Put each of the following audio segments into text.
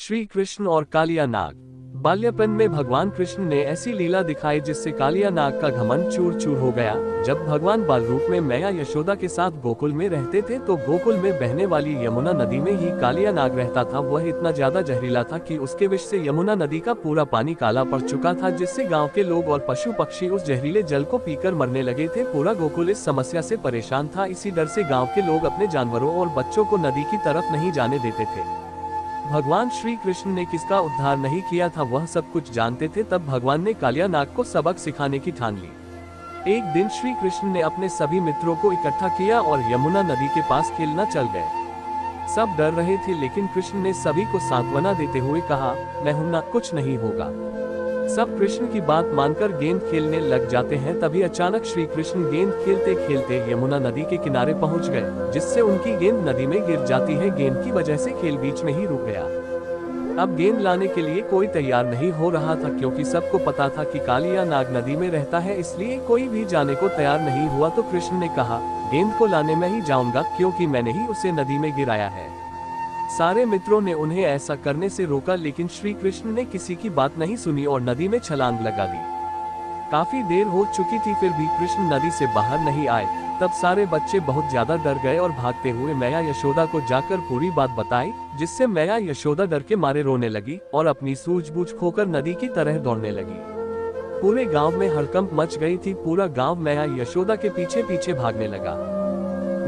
श्री कृष्ण और कालिया नाग। बाल्यपन में भगवान कृष्ण ने ऐसी लीला दिखाई जिससे कालिया नाग का घमंड चूर चूर हो गया। जब भगवान बाल रूप में मैया यशोदा के साथ गोकुल में रहते थे तो गोकुल में बहने वाली यमुना नदी में ही कालिया नाग रहता था। वह इतना ज्यादा जहरीला था कि उसके विष से यमुना नदी का पूरा पानी काला पड़ चुका था, जिससे गाँव के लोग और पशु पक्षी उस जहरीले जल को पीकर मरने लगे थे। पूरा गोकुल इस समस्या से परेशान था। इसी डर से गाँव के लोग अपने जानवरों और बच्चों को नदी की तरफ नहीं जाने देते थे। भगवान श्री कृष्ण ने किसका उद्धार नहीं किया था, वह सब कुछ जानते थे। तब भगवान ने कालिया नाग को सबक सिखाने की ठान ली। एक दिन श्री कृष्ण ने अपने सभी मित्रों को इकट्ठा किया और यमुना नदी के पास खेलना चल गए। सब डर रहे थे, लेकिन कृष्ण ने सभी को सांत्वना देते हुए कहा, मैं हूं ना, कुछ नहीं होगा। सब कृष्ण की बात मानकर गेंद खेलने लग जाते हैं। तभी अचानक श्री कृष्ण गेंद खेलते खेलते यमुना नदी के किनारे पहुंच गए, जिससे उनकी गेंद नदी में गिर जाती है। गेंद की वजह से खेल बीच में ही रुक गया। अब गेंद लाने के लिए कोई तैयार नहीं हो रहा था, क्योंकि सबको पता था कि कालिया नाग नदी में रहता है, इसलिए कोई भी जाने को तैयार नहीं हुआ। तो कृष्ण ने कहा, गेंद को लाने में ही जाऊंगा, क्योंकि मैंने ही उसे नदी में गिराया है। सारे मित्रों ने उन्हें ऐसा करने से रोका, लेकिन श्री कृष्ण ने किसी की बात नहीं सुनी और नदी में छलांग लगा दी। काफी देर हो चुकी थी, फिर भी कृष्ण नदी से बाहर नहीं आए। तब सारे बच्चे बहुत ज्यादा डर गए और भागते हुए मैया यशोदा को जाकर पूरी बात बताई, जिससे मैया यशोदा डर के मारे रोने लगी और अपनी सूझबूझ खोकर नदी की तरह दौड़ने लगी। पूरे गांव में हड़कंप मच गई थी। पूरा गांव मैया यशोदा के पीछे पीछे भागने लगा।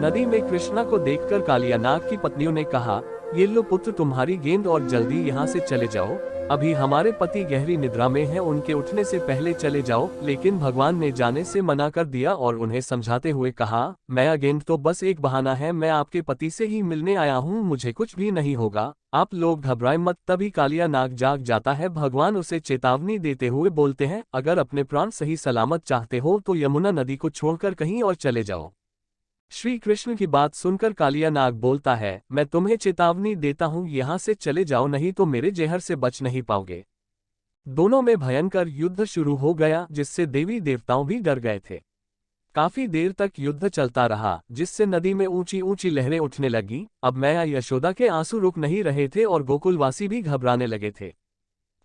नदी में कृष्णा को देखकर कालिया नाग की पत्नियों ने कहा, ये लो पुत्र, तुम्हारी गेंद और जल्दी यहाँ से चले जाओ। अभी हमारे पति गहरी निद्रा में हैं, उनके उठने से पहले चले जाओ। लेकिन भगवान ने जाने से मना कर दिया और उन्हें समझाते हुए कहा, मैया गेंद तो बस एक बहाना है, मैं आपके पति से ही मिलने आया हूँ, मुझे कुछ भी नहीं होगा, आप लोग घबराएं मत। तभी कालिया नाग जाग जाता है। भगवान उसे चेतावनी देते हुए बोलते हैं, अगर अपने प्राण सही सलामत चाहते हो तो यमुना नदी को छोड़कर कहीं और चले जाओ। श्री कृष्ण की बात सुनकर कालिया नाग बोलता है, मैं तुम्हें चेतावनी देता हूँ, यहाँ से चले जाओ, नहीं तो मेरे जहर से बच नहीं पाओगे। दोनों में भयंकर युद्ध शुरू हो गया, जिससे देवी देवताओं भी डर गए थे। काफी देर तक युद्ध चलता रहा, जिससे नदी में ऊंची ऊंची लहरें उठने लगी। अब मैया यशोदा के आंसू रुक नहीं रहे थे और गोकुलवासी भी घबराने लगे थे।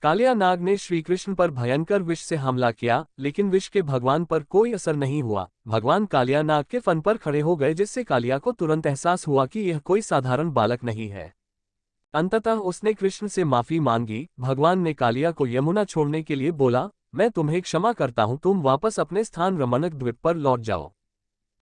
कालिया नाग ने श्री कृष्ण पर भयंकर विष से हमला किया, लेकिन विष के भगवान पर कोई असर नहीं हुआ। भगवान कालिया नाग के फन पर खड़े हो गए, जिससे कालिया को तुरंत एहसास हुआ कि यह कोई साधारण बालक नहीं है। अंततः उसने कृष्ण से माफी मांगी। भगवान ने कालिया को यमुना छोड़ने के लिए बोला, मैं तुम्हें क्षमा करता हूँ, तुम वापस अपने स्थान रमणक द्वीप पर लौट जाओ।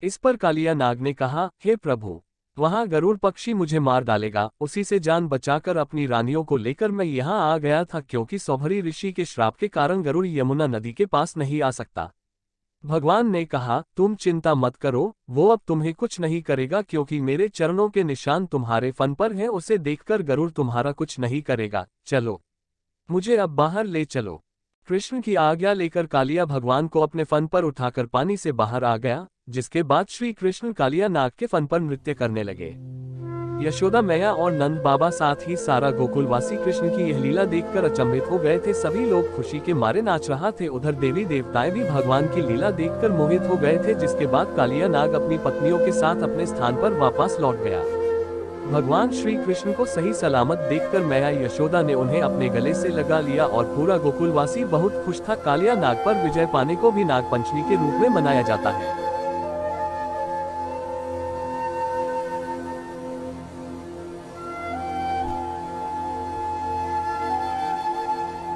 इस पर कालिया नाग ने कहा, हे प्रभु, वहां गरुड़ पक्षी मुझे मार डालेगा, उसी से जान बचाकर अपनी रानियों को लेकर मैं यहाँ आ गया था, क्योंकि सौभरी ऋषि के श्राप के कारण गरुड़ यमुना नदी के पास नहीं आ सकता। भगवान ने कहा, तुम चिंता मत करो, वो अब तुम्हें कुछ नहीं करेगा, क्योंकि मेरे चरणों के निशान तुम्हारे फन पर हैं, उसे देखकर गरुड़ तुम्हारा कुछ नहीं करेगा। चलो, मुझे अब बाहर ले चलो। कृष्ण की आज्ञा लेकर कालिया भगवान को अपने फन पर उठाकर पानी से बाहर आ गया, जिसके बाद श्री कृष्ण कालिया नाग के फन पर नृत्य करने लगे। यशोदा मैया और नंद बाबा, साथ ही सारा गोकुलवासी कृष्ण की यह लीला देखकर अचंभित हो गए थे। सभी लोग खुशी के मारे नाच रहा थे। उधर देवी देवताएं भी भगवान की लीला देखकर मोहित हो गए थे। जिसके बाद कालिया नाग अपनी पत्नियों के साथ अपने स्थान पर वापस लौट गया। भगवान श्री कृष्ण को सही सलामत देखकर मैया यशोदा ने उन्हें अपने गले से लगा लिया और पूरा गोकुलवासी बहुत खुश था। कालिया नाग पर विजय पाने को भी नाग पंचमी के रूप में मनाया जाता है।